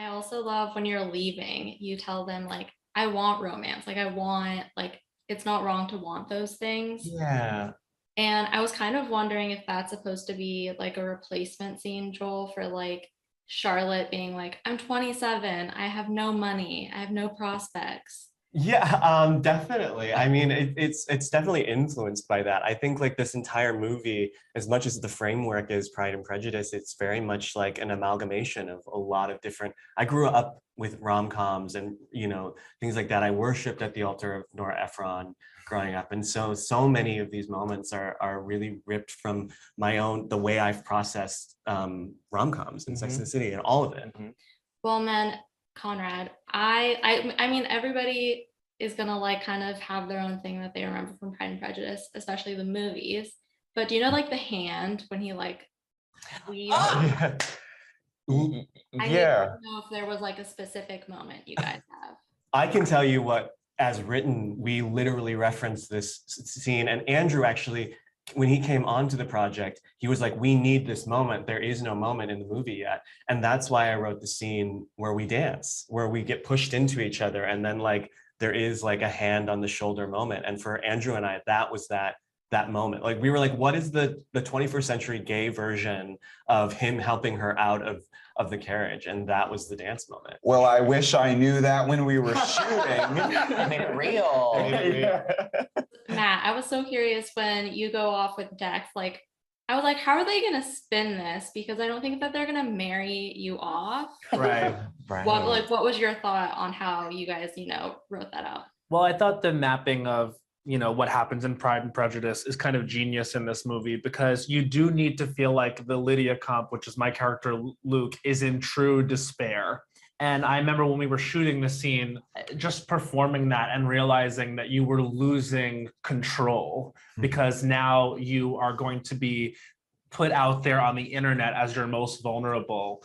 I also love when you're leaving, you tell them like, I want romance. Like I want like it's not wrong to want those things. Yeah. And I was kind of wondering if that's supposed to be like a replacement scene, Joel, for like Charlotte being like, I'm 27, I have no money, I have no prospects. Yeah, definitely. I mean, it's definitely influenced by that. I think like this entire movie, as much as the framework is Pride and Prejudice, it's very much like an amalgamation of a lot of different. I grew up with rom-coms and things like that. I worshipped at the altar of Nora Ephron growing up, and so many of these moments are really ripped from the way I've processed rom-coms and Sex and the City and all of it. Well, man, Conrad, I mean, everybody is gonna like kind of have their own thing that they remember from Pride and Prejudice, especially the movies. But do you know like the hand when he like leaves? Yeah. I need to know if there was like a specific moment you guys have. I can tell you what, as written, we literally referenced this scene. And Andrew actually, when he came onto the project, he was like, we need this moment. There is no moment in the movie yet. And that's why I wrote the scene where we dance, where we get pushed into each other. And then like, there is like a hand on the shoulder moment. And for Andrew and I, that was that moment. Like we were like, what is the 21st century gay version of him helping her out of the carriage? And that was the dance moment. Well, I wish I knew that when we were shooting. They made it real. Matt, I was so curious when you go off with Dex, like I was like, how are they gonna spin this? Because I don't think that they're gonna marry you off. Right. What was your thought on how you guys, wrote that out? Well, I thought the mapping of what happens in Pride and Prejudice is kind of genius in this movie, because you do need to feel like the Lydia comp, which is my character Luke, is in true despair. And I remember when we were shooting the scene, just performing that and realizing that you were losing control, because now you are going to be put out there on the internet as your most vulnerable.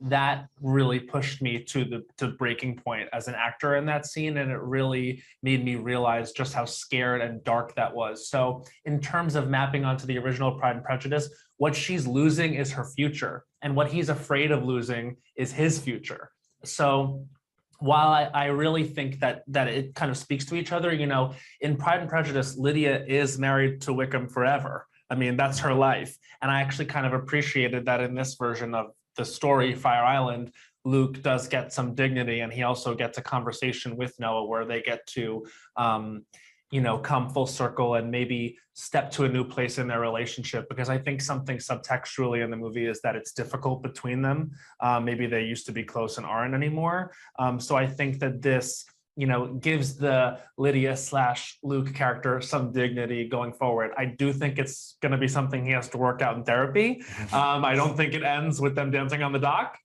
That really pushed me to breaking point as an actor in that scene. And it really made me realize just how scared and dark that was. So in terms of mapping onto the original Pride and Prejudice, what she's losing is her future. And what he's afraid of losing is his future. So while I really think that it kind of speaks to each other, in Pride and Prejudice, Lydia is married to Wickham forever. I mean, that's her life. And I actually kind of appreciated that in this version of the story, Fire Island, Luke does get some dignity, and he also gets a conversation with Noah where they get to, come full circle and maybe step to a new place in their relationship. Because I think something subtextually in the movie is that it's difficult between them. Maybe they used to be close and aren't anymore. So I think that this gives the Lydia / Luke character some dignity going forward. I do think it's going to be something he has to work out in therapy. I don't think it ends with them dancing on the dock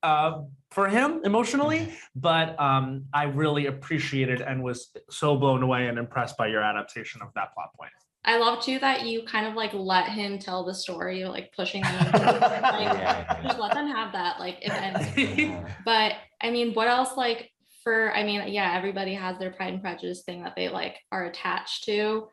for him emotionally, but I really appreciated and was so blown away and impressed by your adaptation of that plot point. I love too that you kind of like let him tell the story, like pushing them. Just let them have that, like if anything. But I mean, what else like everybody has their Pride and Prejudice thing that they like are attached to.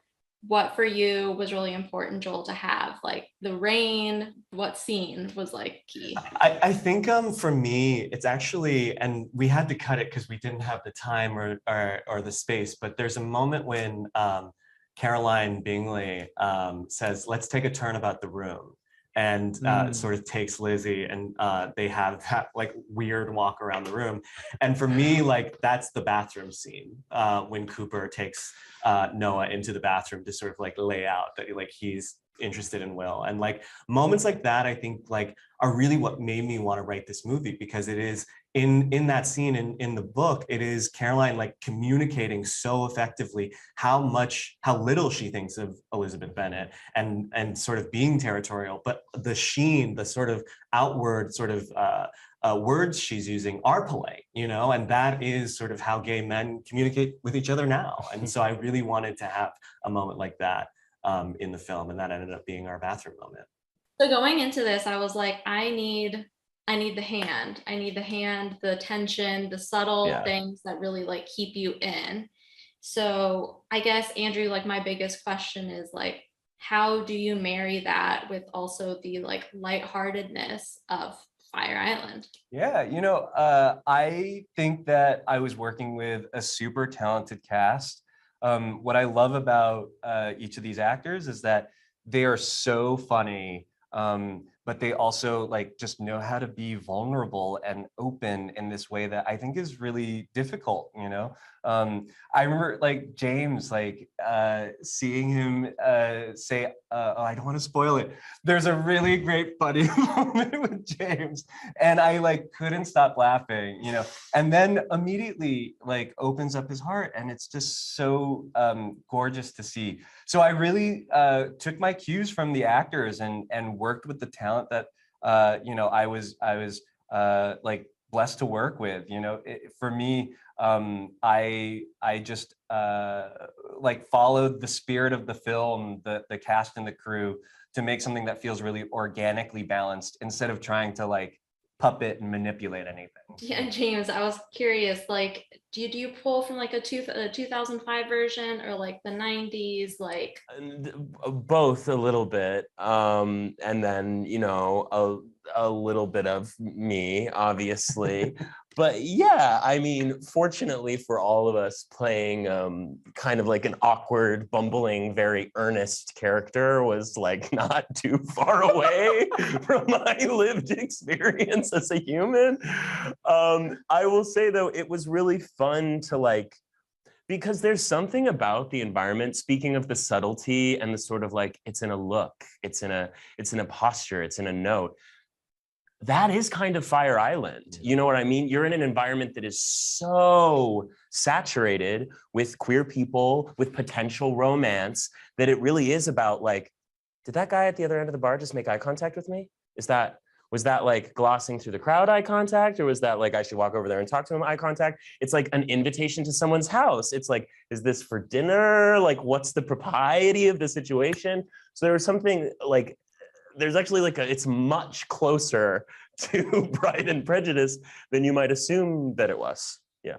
What for you was really important, Joel, to have? Like the rain, what scene was like key? I think for me, it's actually, and we had to cut it because we didn't have the time or the space, but there's a moment when Caroline Bingley says, let's take a turn about the room. And sort of takes Lizzie, and they have that like weird walk around the room. And for me, like that's the bathroom scene when Cooper takes Noah into the bathroom to sort of like lay out that like he's interested in Will. And like moments like that, I think like are really what made me want to write this movie, because it is in that scene in the book, it is Caroline like communicating so effectively how little she thinks of Elizabeth Bennet and sort of being territorial, but the sheen, the sort of outward sort of words she's using are polite, and that is sort of how gay men communicate with each other now. And so I really wanted to have a moment like that in the film, and that ended up being our bathroom moment. So going into this, I was like, I need the hand. I need the hand, the tension, the subtle things that really like keep you in. So I guess, Andrew, like my biggest question is like, how do you marry that with also the like lightheartedness of Fire Island? Yeah, I think that I was working with a super talented cast. What I love about each of these actors is that they are so funny, but they also like just know how to be vulnerable and open in this way that I think is really difficult. I remember like James, like seeing him say, oh, I don't want to spoil it. There's a really great funny moment with James, and I like couldn't stop laughing, and then immediately like opens up his heart, and it's just so gorgeous to see. So I really took my cues from the actors and worked with the talent that I was like blessed to work with. For me, I just like followed the spirit of the film, the cast and the crew, to make something that feels really organically balanced instead of trying to like puppet and manipulate anything. Yeah, James, I was curious, like, do you pull from like a 2005 version or like the 90s? Like both a little bit, and then a little bit of me, obviously. But yeah, I mean, fortunately for all of us, playing kind of like an awkward, bumbling, very earnest character was like not too far away from my lived experience as a human. I will say though, it was really fun to like, because there's something about the environment, speaking of the subtlety and the sort of like, it's in a look, it's in a posture, it's in a note. That is kind of Fire Island. You know what I mean? You're in an environment that is so saturated with queer people, with potential romance, that it really is about like, did that guy at the other end of the bar just make eye contact with me? Was that like glossing through the crowd eye contact? Or was that like, I should walk over there and talk to him eye contact? It's like an invitation to someone's house. It's like, is this for dinner? Like, what's the propriety of the situation? So there was something like, there's actually like it's much closer to Pride and Prejudice than you might assume that it was. Yeah.